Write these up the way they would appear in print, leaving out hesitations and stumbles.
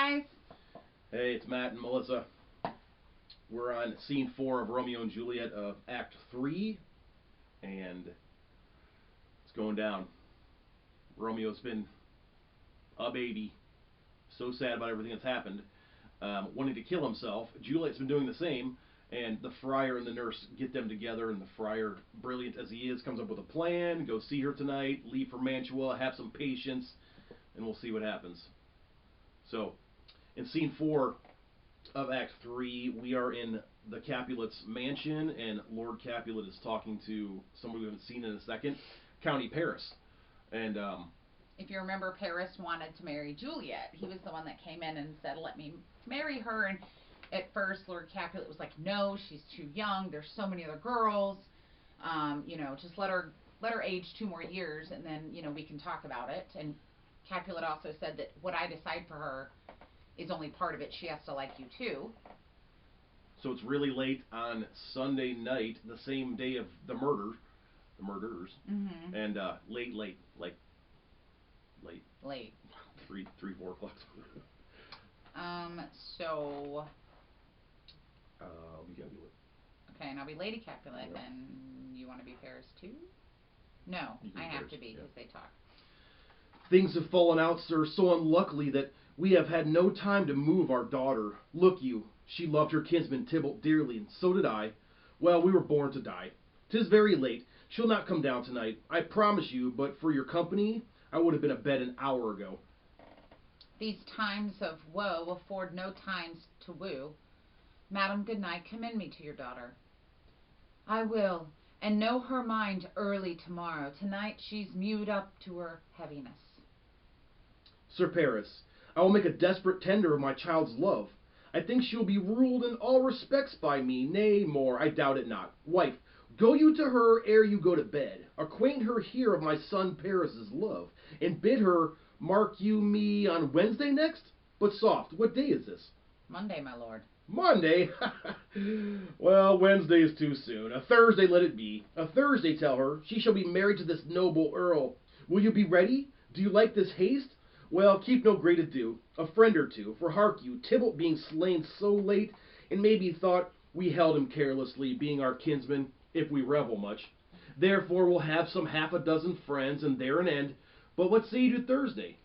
guys. Hey, it's Matt and Melissa. We're on scene 4 of Romeo and Juliet of Act 3, and it's going down. Romeo's been a baby, so sad about everything that's happened, wanting to kill himself. Juliet's been doing the same, and the friar and the nurse get them together, and the friar, brilliant as he is, comes up with a plan. Go see her tonight, leave for Mantua, have some patience, and we'll see what happens. So, in scene 4 of Act 3, we are in the Capulets' mansion, and Lord Capulet is talking to somebody we haven't seen in a second, County Paris. And, If you remember, Paris wanted to marry Juliet. He was the one that came in and said, let me marry her. And at first, Lord Capulet was like, no, she's too young. There's so many other girls. Just let her age 2 more years, and then, we can talk about it. And Capulet also said that what I decide for her is only part of it. She has to like you, too. So it's really late on Sunday night, the same day of the murderers. Mm-hmm. And late, like Late. 4 o'clock. So. I'll be Capulet. Okay, and I'll be Lady Capulet, Yep. and you want to be Paris too? No, I have to be because they talk. Things have fallen out, sir, so unluckily that we have had no time to move our daughter. Look you, she loved her kinsman Tybalt dearly, and so did I. Well, we were born to die. 'Tis very late. She'll not come down tonight, I promise you, but for your company, I would have been abed an hour ago. These times of woe afford no times to woo. Madam, good night. Commend me to your daughter. I will, and know her mind early tomorrow. Tonight she's mewed up to her heaviness. Sir Paris, I will make a desperate tender of my child's love. I think she will be ruled in all respects by me, nay, more, I doubt it not. Wife, go you to her ere you go to bed. Acquaint her here of my son Paris's love, and bid her mark you me on Wednesday next? But soft, what day is this? Monday, my lord. Monday? Well, Wednesday is too soon. A Thursday let it be. A Thursday, tell her. She shall be married to this noble earl. Will you be ready? Do you like this haste? Well, keep no great ado. A friend or two. For hark you, Tybalt being slain so late, and maybe thought we held him carelessly, being our kinsman, if we revel much. Therefore we'll have some 6 friends, and there an end. But what say you to Thursday?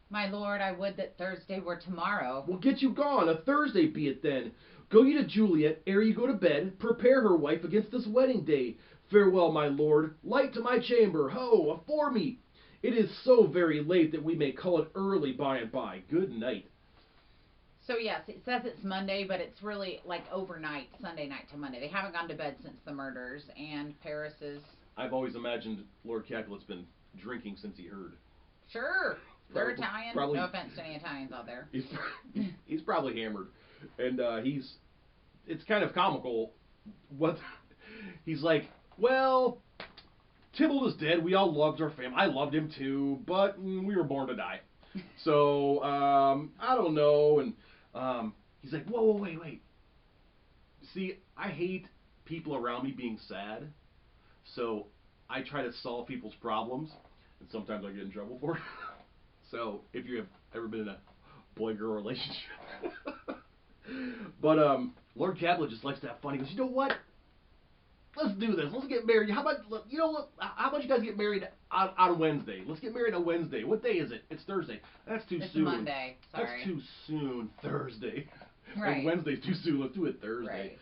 My lord, I would that Thursday were tomorrow. Well, get you gone. A Thursday be it then. Go you to Juliet, ere you go to bed. Prepare her, wife, against this wedding day. Farewell, my lord. Light to my chamber. Ho, afore me. It is so very late that we may call it early by and by. Good night. So yes, it says it's Monday, but it's really like overnight, Sunday night to Monday. They haven't gone to bed since the murders, and Paris is... I've always imagined Lord Capulet's been drinking since he heard. Sure. They're Probably- Italian. probably- No offense to any Italians out there. He's probably hammered. And it's kind of comical. What he's like, well, Tybalt is dead. We all loved our family. I loved him too, but we were born to die. So, I don't know. And he's like, whoa, wait. See, I hate people around me being sad. So, I try to solve people's problems. And sometimes I get in trouble for it. So, if you have ever been in a boy-girl relationship. But, Lord Capulet just likes to have fun. He goes, you know what? Let's do this. Let's get married. How about you guys get married on Wednesday? Let's get married on Wednesday. What day is it? It's Thursday. That's too soon. It's Monday. Sorry. That's too soon. Thursday. Right. And Wednesday's too soon. Let's do it Thursday. Right.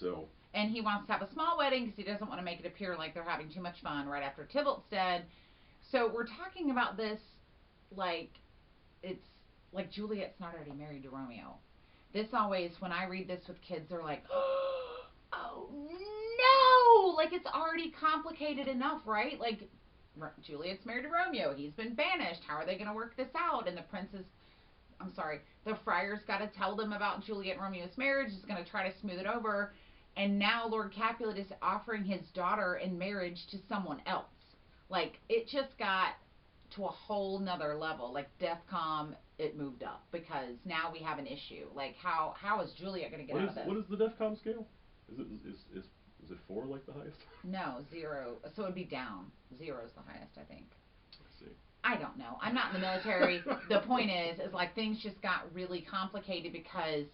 So. And he wants to have a small wedding because he doesn't want to make it appear like they're having too much fun right after Tybalt's dead. So we're talking about this like it's like Juliet's not already married to Romeo. This always, when I read this with kids, they're like, oh no! Like it's already complicated enough, right? Like Juliet's married to Romeo. He's been banished. How are they going to work this out? And the friar's got to tell them about Juliet and Romeo's marriage. He's going to try to smooth it over. And now Lord Capulet is offering his daughter in marriage to someone else. Like, it just got to a whole nother level. Like, DEFCON, it moved up. Because now we have an issue. Like, how is Juliet going to get out of this? What is the DEFCON scale? Is it 4 like the highest? No, 0. So it would be down. 0 is the highest, I think. I see. I I don't know. I'm not in the military. The point is like things just got really complicated because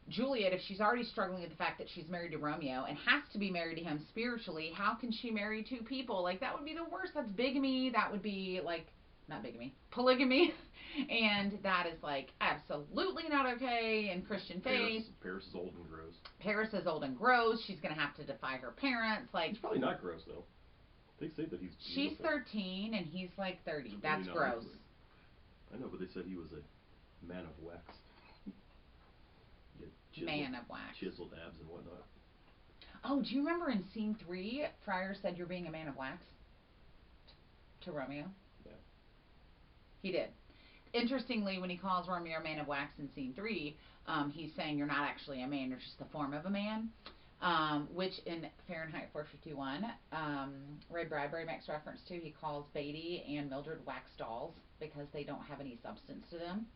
Juliet, if she's already struggling with the fact that she's married to Romeo and has to be married to him spiritually, how can she marry two people? Like, that would be the worst. That's bigamy. That would be, like, not bigamy, polygamy. And that is, like, absolutely not okay in Christian faith. Paris is old and gross. Paris is old and gross. She's going to have to defy her parents. Like, he's probably not gross, though. They say that he's she's 13 and he's, like, 30. That's really gross. I know, but they said he was a man of wax. Man of wax. Chiseled abs and whatnot. Oh, do you remember in scene 3, Friar said you're being a man of wax? To Romeo? Yeah. He did. Interestingly, when he calls Romeo a man of wax in scene 3, he's saying you're not actually a man, you're just the form of a man. Which in Fahrenheit 451, Ray Bradbury makes reference to. He calls Beatty and Mildred wax dolls because they don't have any substance to them.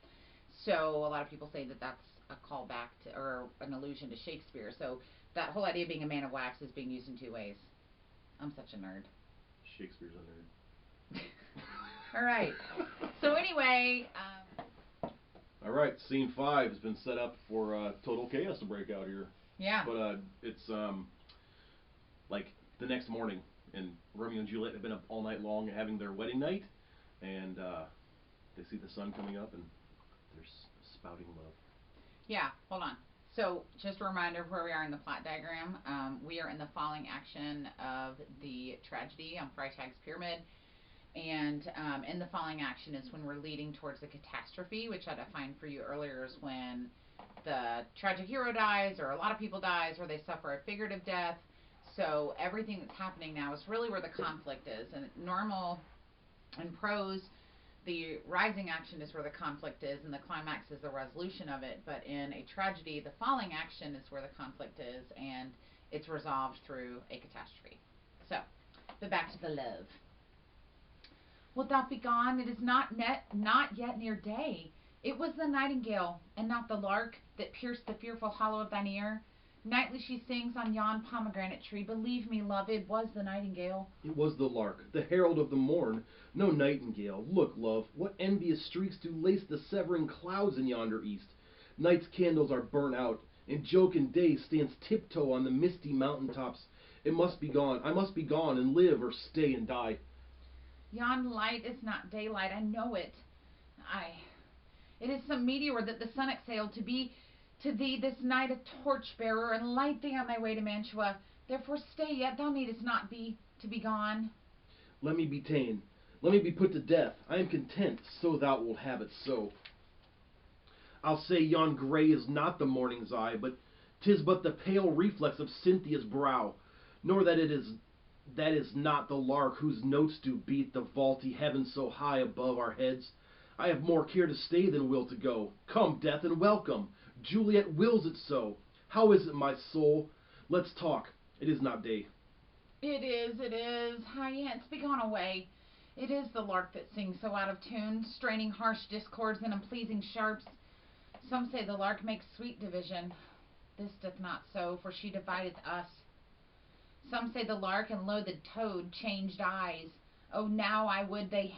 So a lot of people say that that's a callback to, or an allusion to Shakespeare. So that whole idea of being a man of wax is being used in 2 ways. I'm such a nerd. Shakespeare's a nerd. All right. So anyway. All right. Scene 5 has been set up for total chaos to break out here. Yeah. But it's like the next morning, and Romeo and Juliet have been up all night long having their wedding night, and they see the sun coming up, and they're spouting love. Yeah, hold on. So, just a reminder of where we are in the plot diagram. We are in the falling action of the tragedy on Freitag's Pyramid. And in the falling action is when we're leading towards the catastrophe, which I defined for you earlier is when the tragic hero dies, or a lot of people dies, or they suffer a figurative death. So, everything that's happening now is really where the conflict is. And normal in prose, the rising action is where the conflict is, and the climax is the resolution of it. But in a tragedy, the falling action is where the conflict is, and it's resolved through a catastrophe. So, but back to the love. Wilt thou be gone? It is not yet near day. It was the nightingale, and not the lark, that pierced the fearful hollow of thine ear. Nightly she sings on yon pomegranate tree. Believe me, love, it was the nightingale. It was the lark, the herald of the morn, no nightingale. Look, love, what envious streaks do lace the severing clouds in yonder east. Night's candles are burnt out, and jocund day stands tiptoe on the misty mountain tops. It must be gone, I must be gone, and live or stay and die. Yon light is not daylight, I know it. It is some meteor that the sun exhaled to be to thee this night a torch-bearer, and light thee on thy way to Mantua. Therefore stay yet, thou needest not be to be gone. Let me be ta'en, let me be put to death. I am content, so thou wilt have it so. I'll say yon grey is not the morning's eye, but 'tis but the pale reflex of Cynthia's brow, nor that is not the lark whose notes do beat the vaulty heaven so high above our heads. I have more care to stay than will to go. Come, death, and welcome. Juliet wills it so. How is it, my soul? Let's talk. It is not day. It is. Hence, be gone away. It is the lark that sings so out of tune, straining harsh discords and unpleasing sharps. Some say the lark makes sweet division. This doth not so, for she divideth us. Some say the lark and lo the toad changed eyes. Oh, now I would they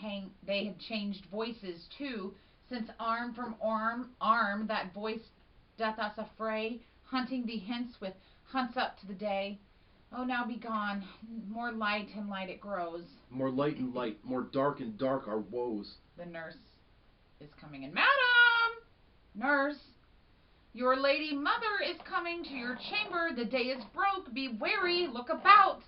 had changed voices too, since arm from arm that voice doth us affray, hunting thee hence with hunts up to the day. Oh, now be gone, more light and light it grows. More light and light, more dark and dark our woes. The nurse is coming in. Madam! Nurse! Your lady mother is coming to your chamber. The day is broke. Be wary. Look about.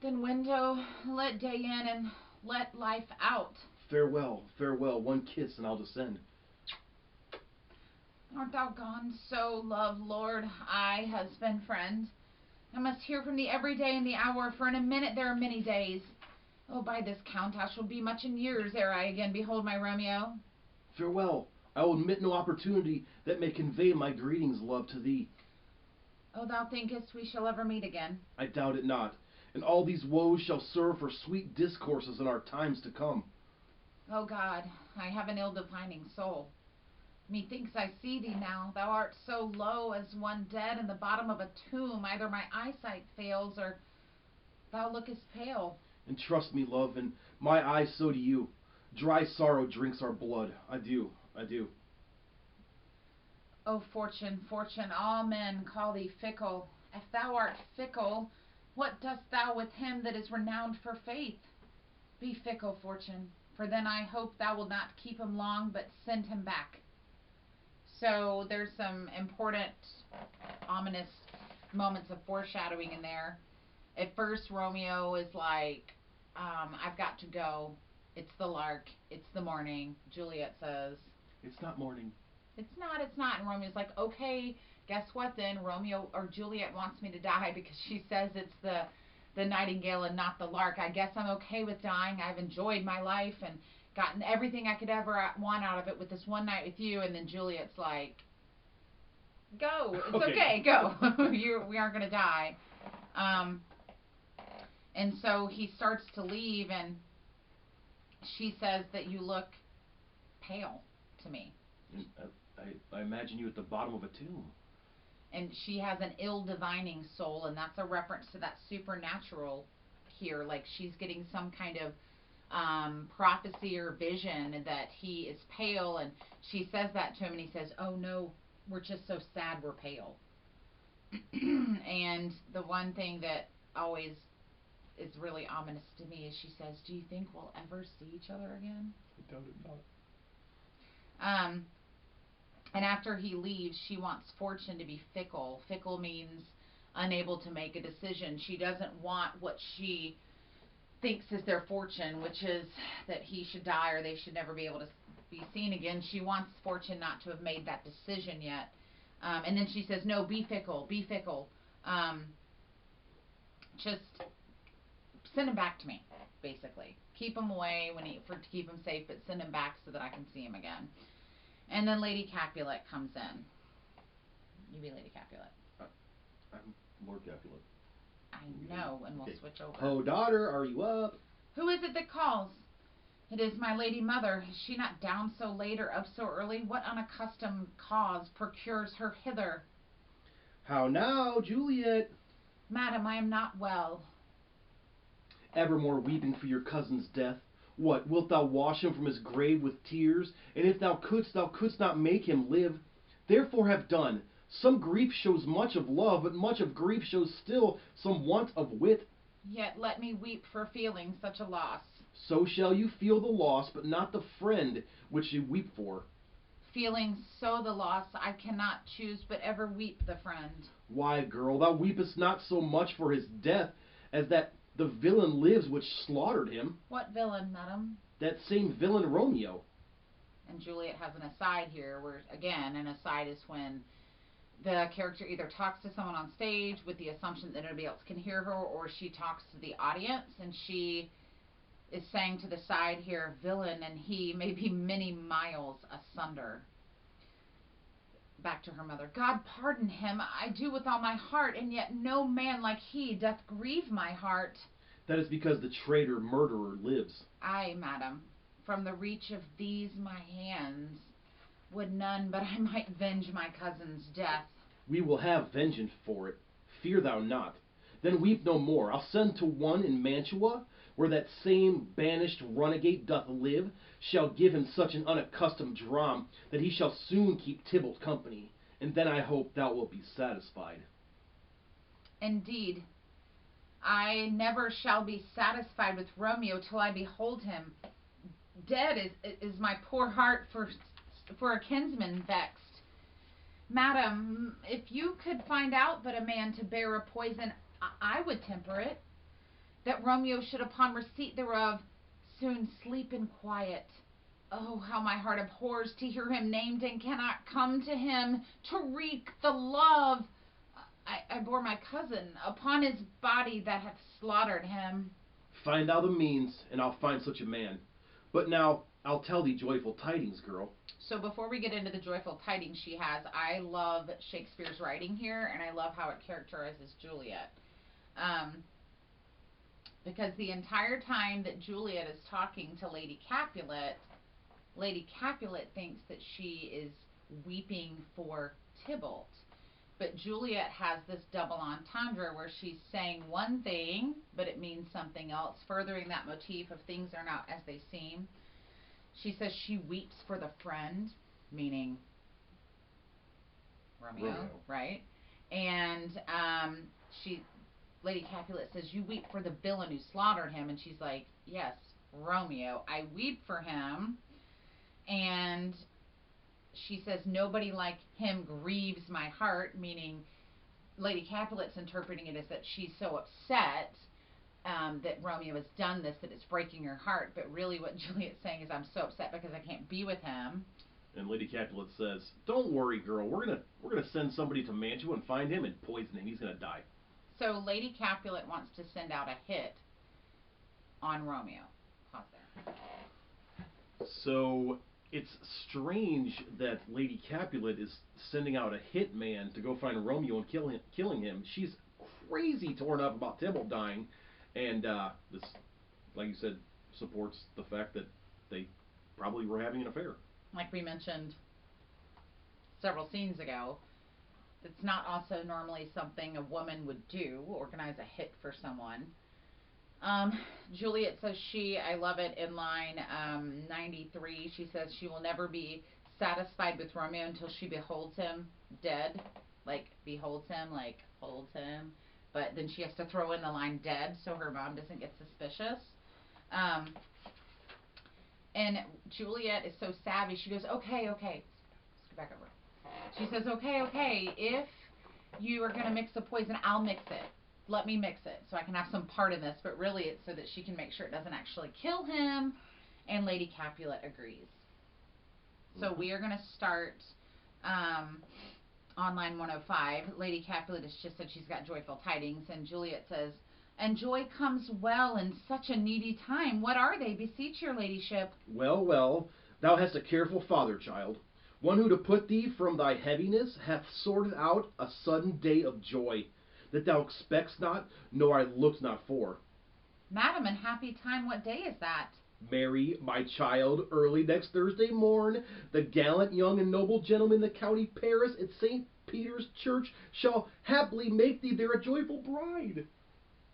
Then window, let day in and let life out. Farewell, farewell. One kiss and I'll descend. Art thou gone so, love, lord, I, husband, friend? I must hear from thee every day in the hour, for in a minute there are many days. Oh, by this count I shall be much in years ere I again behold my Romeo. Farewell. I will admit no opportunity that may convey my greetings, love, to thee. Oh, thou thinkest we shall ever meet again? I doubt it not, and all these woes shall serve for sweet discourses in our times to come. Oh God, I have an ill-divining soul. Methinks I see thee now. Thou art so low as one dead in the bottom of a tomb. Either my eyesight fails, or thou lookest pale. And trust me, love, and my eyes so do you. Dry sorrow drinks our blood. Adieu, adieu. O Fortune, Fortune, all men call thee fickle. If thou art fickle, what dost thou with him that is renowned for faith? Be fickle, Fortune, for then I hope thou wilt not keep him long, but send him back. So there's some important, ominous moments of foreshadowing in there. At first, Romeo is like, I've got to go. It's the lark. It's the morning. Juliet says, It's not morning. it's not, it's not. And Romeo's like, okay, guess what then? Romeo or Juliet wants me to die because she says it's the nightingale and not the lark. I guess I'm okay with dying. I've enjoyed my life and gotten everything I could ever want out of it with this one night with you. And then Juliet's like, go. It's okay, go. We aren't going to die. Um, and so he starts to leave, and she says that you look pale to me. I imagine you at the bottom of a tomb. And she has an ill divining soul, and that's a reference to that supernatural here. Like she's getting some kind of prophecy or vision that he is pale, and she says that to him, and he says, oh no, we're just so sad we're pale. And the one thing that always is really ominous to me is she says, do you think we'll ever see each other again? I doubt it not. And after he leaves, she wants Fortune to be fickle. Fickle means unable to make a decision. She doesn't want what she thinks is their fortune, which is that he should die or they should never be able to be seen again. She wants Fortune not to have made that decision yet. And then she says, no, be fickle, be fickle. Just send him back to me, basically. Keep him away to keep him safe, but send him back so that I can see him again. And then Lady Capulet comes in. You be Lady Capulet. I'm Lord Capulet. I know, and we'll switch over. Oh, daughter, are you up? Who is it that calls? It is my lady mother. Is she not down so late or up so early? What unaccustomed cause procures her hither? How now, Juliet? Madam, I am not well. Evermore weeping for your cousin's death. What, wilt thou wash him from his grave with tears? And if thou couldst not make him live. Therefore have done. Some grief shows much of love, but much of grief shows still some want of wit. Yet let me weep for feeling such a loss. So shall you feel the loss, but not the friend which you weep for. Feeling so the loss, I cannot choose but ever weep the friend. Why, girl, thou weepest not so much for his death as that the villain lives which slaughtered him. What villain, madam? That same villain Romeo. And Juliet has an aside here, where, again, an aside is when the character either talks to someone on stage with the assumption that nobody else can hear her, or she talks to the audience, and she is saying to the side here, villain, and he may be many miles asunder. Back to her mother. God pardon him, I do with all my heart, and yet no man like he doth grieve my heart. That is because the traitor murderer lives. Aye, madam, from the reach of these my hands would none but I might venge my cousin's death. We will have vengeance for it. Fear thou not. Then weep no more. I'll send to one in Mantua, where that same banished runagate doth live, shall give him such an unaccustomed dram that he shall soon keep Tybalt company, and then I hope thou wilt be satisfied. Indeed, I never shall be satisfied with Romeo till I behold him. Dead is my poor heart for a kinsman vexed. Madam, if you could find out but a man to bear a poison, I would temper it, that Romeo should upon receipt thereof soon sleep in quiet. Oh, how my heart abhors to hear him named, and cannot come to him to wreak the love I bore my cousin upon his body that hath slaughtered him. Find thou the means, and I'll find such a man. But now I'll tell thee joyful tidings, girl. So before we get into the joyful tidings she has, I love Shakespeare's writing here, and I love how it characterizes Juliet. Because the entire time that Juliet is talking to Lady Capulet thinks that she is weeping for Tybalt. But Juliet has this double entendre where she's saying one thing, but it means something else, furthering that motif of things are not as they seem. She says she weeps for the friend, meaning Romeo. Right? And she, Lady Capulet says, you weep for the villain who slaughtered him. And she's like, yes, Romeo. I weep for him. And she says, nobody like him grieves my heart, meaning Lady Capulet's interpreting it as that she's so upset that Romeo has done this, that it's breaking her heart. But really what Juliet's saying is, I'm so upset because I can't be with him. And Lady Capulet says, don't worry, girl. We're gonna send somebody to Mantua and find him and poison him. He's going to die. So Lady Capulet wants to send out a hit on Romeo. Pause there. So it's strange that Lady Capulet is sending out a hitman to go find Romeo and killing him. She's crazy torn up about Tybalt dying, and this, like you said, supports the fact that they probably were having an affair. Like we mentioned several scenes ago, it's not also normally something a woman would do, organize a hit for someone. Juliet says I love it in line 93, she says she will never be satisfied with Romeo until she beholds him dead. Like, beholds him, like, holds him. But then she has to throw in the line dead so her mom doesn't get suspicious. And Juliet is so savvy, she goes, okay. Let's go back over. She says, okay, if you are going to mix the poison, I'll mix it. Let me mix it so I can have some part in this. But really it's so that she can make sure it doesn't actually kill him. And Lady Capulet agrees. So we are going to start on line 105. Lady Capulet has just said she's got joyful tidings. And Juliet says, and joy comes well in such a needy time. What are they? Beseech your ladyship. Well, thou hast a careful father, child. One who to put thee from thy heaviness hath sorted out a sudden day of joy, that thou expectst not, nor I looked not for. Madam, in happy time, what day is that? Mary, my child, early next Thursday morn, the gallant young and noble gentleman in the county Paris at St. Peter's Church shall haply make thee there a joyful bride.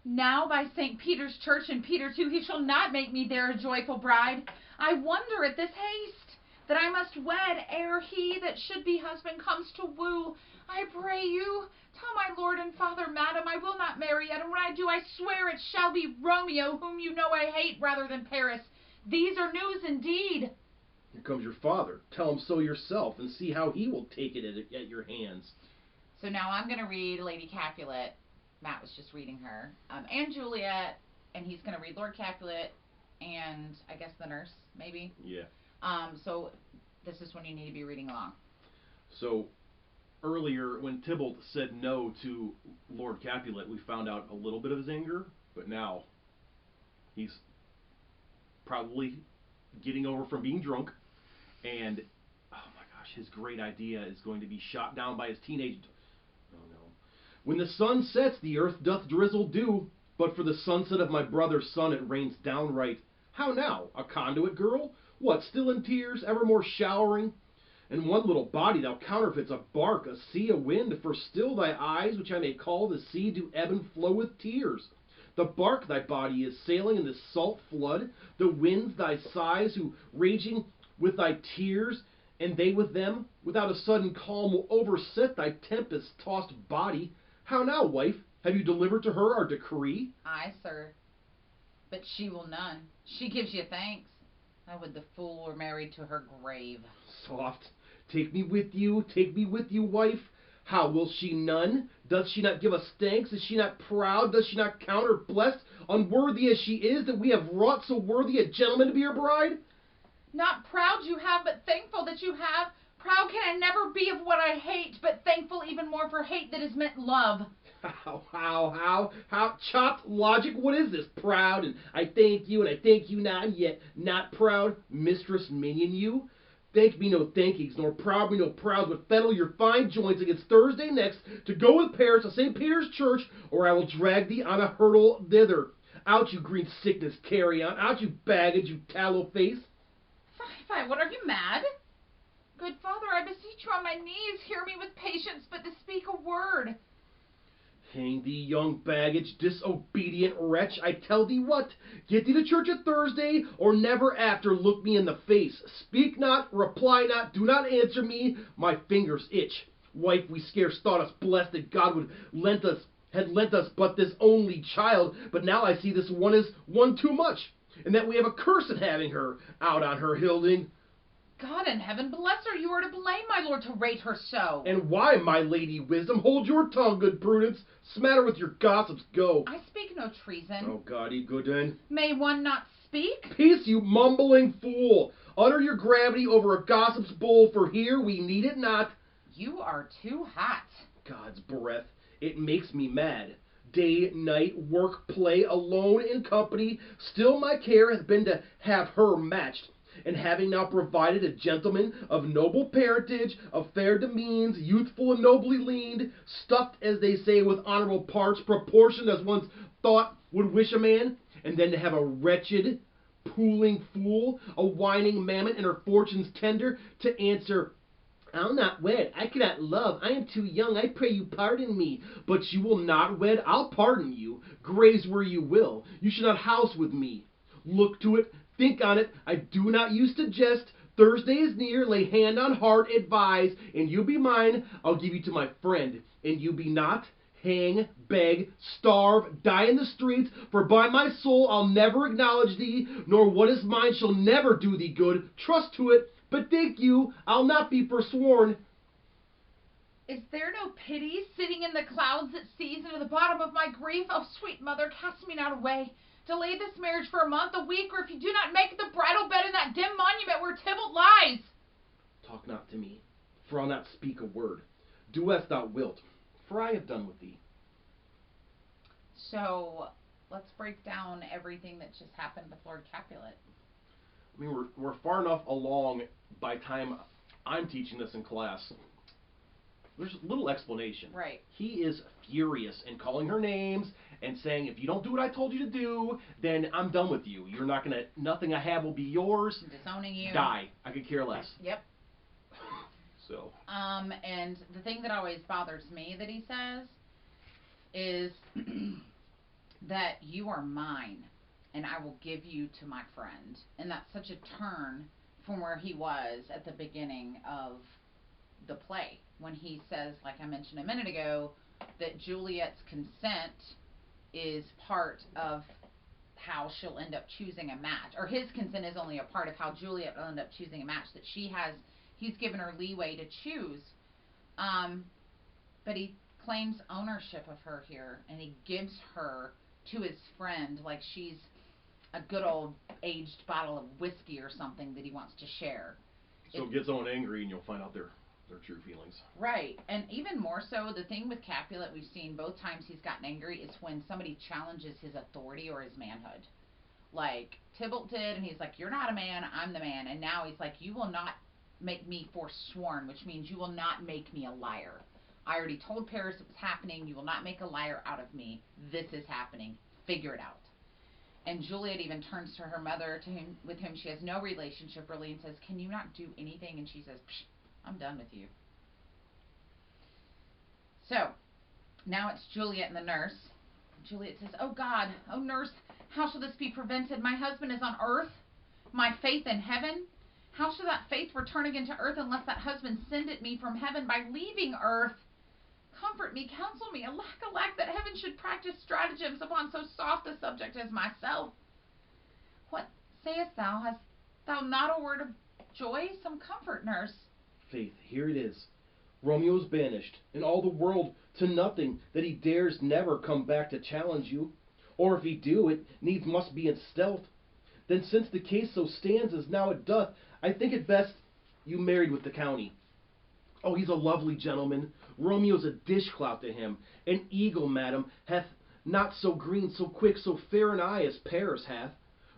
Now by St. Peter's Church and Peter too, he shall not make me there a joyful bride. I wonder at this haste, that I must wed ere he that should be husband comes to woo. I pray you, tell my lord and father, madam, I will not marry yet, and when I do, I swear it shall be Romeo, whom you know I hate rather than Paris. These are news indeed. Here comes your father. Tell him so yourself, and see how he will take it at your hands. So now I'm going to read Lady Capulet. Matt was just reading her. And Juliet, and he's going to read Lord Capulet, and I guess the nurse, maybe? Yeah. So this is when you need to be reading along. So earlier, when Tybalt said no to Lord Capulet, we found out a little bit of his anger, but now he's probably getting over from being drunk, and oh my gosh, his great idea is going to be shot down by his teenage... Oh no. When the sun sets, the earth doth drizzle dew, but for the sunset of my brother's son it rains downright. How now, a conduit girl? What, still in tears, evermore showering? And one little body thou counterfeits a bark, a sea, a wind, for still thy eyes, which I may call the sea, do ebb and flow with tears. The bark thy body is sailing in this salt flood, the winds thy sighs, who raging with thy tears, and they with them, without a sudden calm, will overset thy tempest-tossed body. How now, wife? Have you delivered to her our decree? Aye, sir. But she will none. She gives you thanks. I would the fool were married to her grave. Soft. Take me with you, wife. How, will she none? Doth she not give us thanks? Is she not proud? Does she not count her blessed, unworthy as she is, that we have wrought so worthy a gentleman to be her bride? Not proud you have, but thankful that you have. Proud can I never be of what I hate, but thankful even more for hate that is meant love. How? Chopped logic, what is this? Proud, and I thank you not, and yet not proud, mistress minion you? Thank me no thankings, nor proud me no prouds, but fettle your fine joints against Thursday next to go with Paris to St. Peter's Church, or I will drag thee on a hurdle thither. Out, you green sickness carrion, out, you baggage, you tallow face. Fie, what are you, mad? Good father, I beseech you on my knees, hear me with patience, but to speak a word. Hang thee, young baggage, disobedient wretch, I tell thee what, get thee to church at Thursday, or never after look me in the face. Speak not, reply not, do not answer me, my fingers itch. Wife, we scarce thought us blessed that God had lent us but this only child, but now I see this one is one too much, and that we have a curse at having her out on her hilding. God in heaven bless her, you are to blame, my lord, to rate her so. And why, my lady wisdom? Hold your tongue, good prudence. Smatter with your gossips, go. I speak no treason. Oh, God, ye gooden. May one not speak? Peace, you mumbling fool. Utter your gravity over a gossip's bowl, for here we need it not. You are too hot. God's breath, it makes me mad. Day, night, work, play, alone, in company, still my care hath been to have her matched. And having now provided a gentleman of noble parentage, of fair demeans, youthful and nobly leaned, stuffed, as they say, with honorable parts, proportioned as one's thought would wish a man, and then to have a wretched, pooling fool, a whining mammet in her fortune's tender, to answer, I'll not wed, I cannot love, I am too young, I pray you pardon me. But you will not wed, I'll pardon you. Graze where you will, you should not house with me. Look to it, think on it, I do not use to jest. Thursday is near, lay hand on heart, advise, and you be mine, I'll give you to my friend, and you be not, hang, beg, starve, die in the streets, for by my soul I'll never acknowledge thee, nor what is mine shall never do thee good, trust to it, but think you, I'll not be forsworn. Is there no pity sitting in the clouds that sees into the bottom of my grief? Oh, sweet mother, cast me not away. Delay this marriage for a month, a week, or if you do not make the bridal bed in that dim monument where Tybalt lies. Talk not to me, for I'll not speak a word. Do as thou wilt, for I have done with thee. So, let's break down everything that just happened with Lord Capulet. I mean, we're far enough along by time I'm teaching this in class. There's little explanation. Right. He is furious and calling her names and saying, if you don't do what I told you to do, then I'm done with you. You're not going to, nothing I have will be yours. Disowning you. Die. I could care less. Yep. So. And the thing that always bothers me that he says is that you are mine and I will give you to my friend. And that's such a turn from where he was at the beginning of the play when he says, like I mentioned a minute ago, that Juliet's consent is part of how she'll end up choosing a match, or his consent is only a part of how Juliet will end up choosing a match, that he's given her leeway to choose, but he claims ownership of her here, and he gives her to his friend like she's a good old aged bottle of whiskey or something that he wants to share. So get someone angry and you'll find out their true feelings. Right. And even more so, the thing with Capulet we've seen both times he's gotten angry is when somebody challenges his authority or his manhood. Like Tybalt did, and he's like, you're not a man, I'm the man. And now he's like, you will not make me forsworn, which means you will not make me a liar. I already told Paris it was happening. You will not make a liar out of me. This is happening. Figure it out. And Juliet even turns to her mother, with whom she has no relationship really, and says, can you not do anything? And she says, psh, I'm done with you. So, now it's Juliet and the nurse. Juliet says, oh God, oh nurse, how shall this be prevented? My husband is on earth, my faith in heaven. How shall that faith return again to earth unless that husband send it me from heaven by leaving earth? Comfort me, counsel me, alack, that heaven should practice stratagems upon so soft a subject as myself. What sayest thou? Hast thou not a word of joy? Some comfort, nurse. Faith, here it is. Romeo's banished, and all the world to nothing, that he dares never come back to challenge you. Or if he do, it needs must be in stealth. Then since the case so stands as now it doth, I think it best you married with the county. Oh, he's a lovely gentleman. Romeo's a dishclout to him. An eagle, madam, hath not so green, so quick, so fair an eye as Paris hath.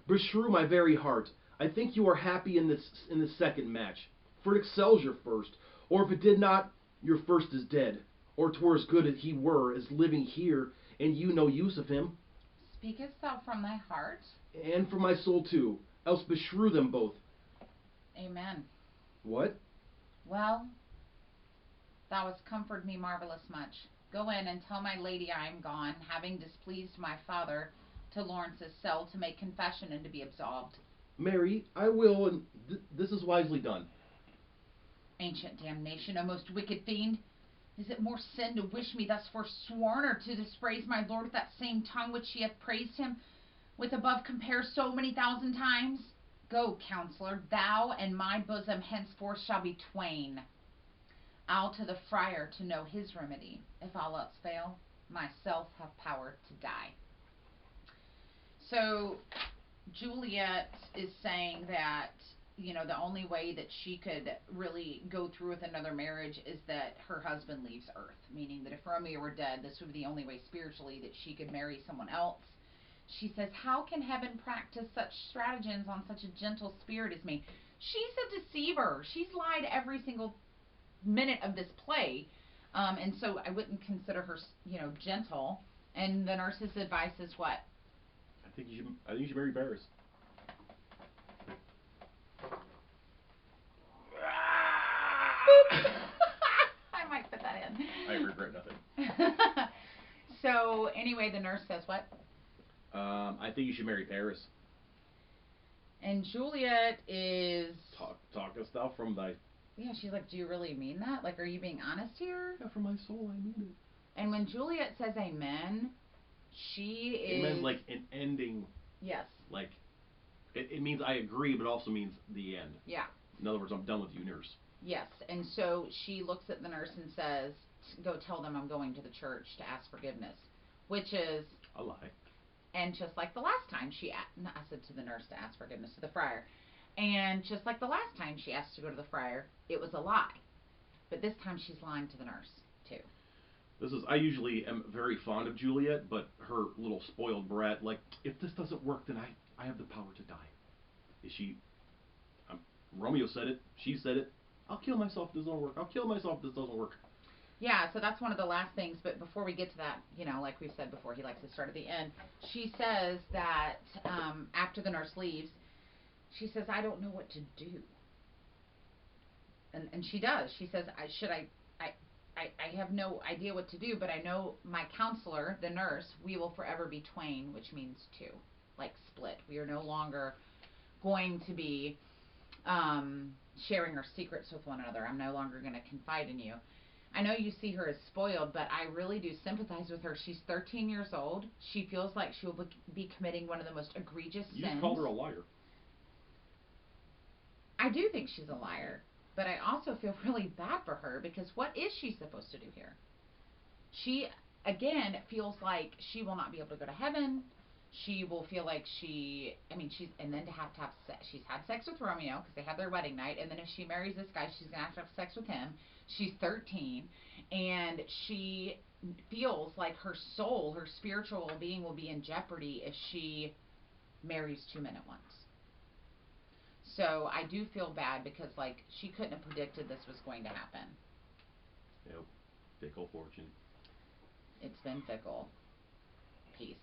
Beshrew my very heart, I think you are happy in this second match, for it excels your first. Or if it did not, your first is dead. Or 'twere as good as he were as living here, and you no use of him. Speakest thou from thy heart? And from my soul too, else beshrew them both. Amen. What? Well, thou hast comforted me marvellous much. Go in and tell my lady I am gone, having displeased my father, to Lawrence's cell to make confession and to be absolved. Mary, I will, and this is wisely done. Ancient damnation, O most wicked fiend! Is it more sin to wish me thus forsworn, or to dispraise my lord with that same tongue which ye have praised him with above compare so many thousand times? Go, counsellor, thou and my bosom henceforth shall be twain. I'll to the friar to know his remedy. If all else fail, myself have power to die. So Juliet is saying that, the only way that she could really go through with another marriage is that her husband leaves Earth, meaning that if Romeo were dead, this would be the only way spiritually that she could marry someone else. She says, how can heaven practice such stratagems on such a gentle spirit as me? She's a deceiver. She's lied every single minute of this play. And so I wouldn't consider her, gentle. And the nurse's advice is what? I think you should marry Paris. I might put that in. I regret nothing. So anyway, the nurse says what? I think you should marry Paris. And Juliet is Talking stuff from thy. Yeah, she's like, do you really mean that? Like, are you being honest here? Yeah, from my soul, I mean it. And when Juliet says amen, she is. Amen's like an ending. Yes. Like, it means I agree, but it also means the end. Yeah. In other words, I'm done with you, nurse. Yes, and so she looks at the nurse and says, go tell them I'm going to the church to ask forgiveness, which is a lie. And just like the last time I said to the nurse to ask forgiveness to the friar, and just like the last time she asked to go to the friar, it was a lie. But this time she's lying to the nurse too. I usually am very fond of Juliet, but her little spoiled brat, like, if this doesn't work, then I have the power to die. Is she? Romeo said it. She said it. I'll kill myself if this doesn't work. I'll kill myself if this doesn't work. Yeah, so that's one of the last things. But before we get to that, like we've said before, he likes to start at the end. She says that after the nurse leaves, she says, I don't know what to do. And she does. She says, I have no idea what to do, but I know my counselor, the nurse, we will forever be twain, which means two, like split. We are no longer going to be sharing our secrets with one another. I'm no longer going to confide in you. I know you see her as spoiled, but I really do sympathize with her. She's 13 years old. She feels like she will be committing one of the most egregious sins. You just called her a liar. I do think she's a liar, but I also feel really bad for her because what is she supposed to do here? She, again, feels like she will not be able to go to heaven. She will feel like and then to have sex. She's had sex with Romeo because they had their wedding night, and then if she marries this guy, she's going to have sex with him. She's 13, and she feels like her soul, her spiritual being will be in jeopardy if she marries two men at once. So I do feel bad because, she couldn't have predicted this was going to happen. Yep. Fickle fortune. It's been fickle. Peace.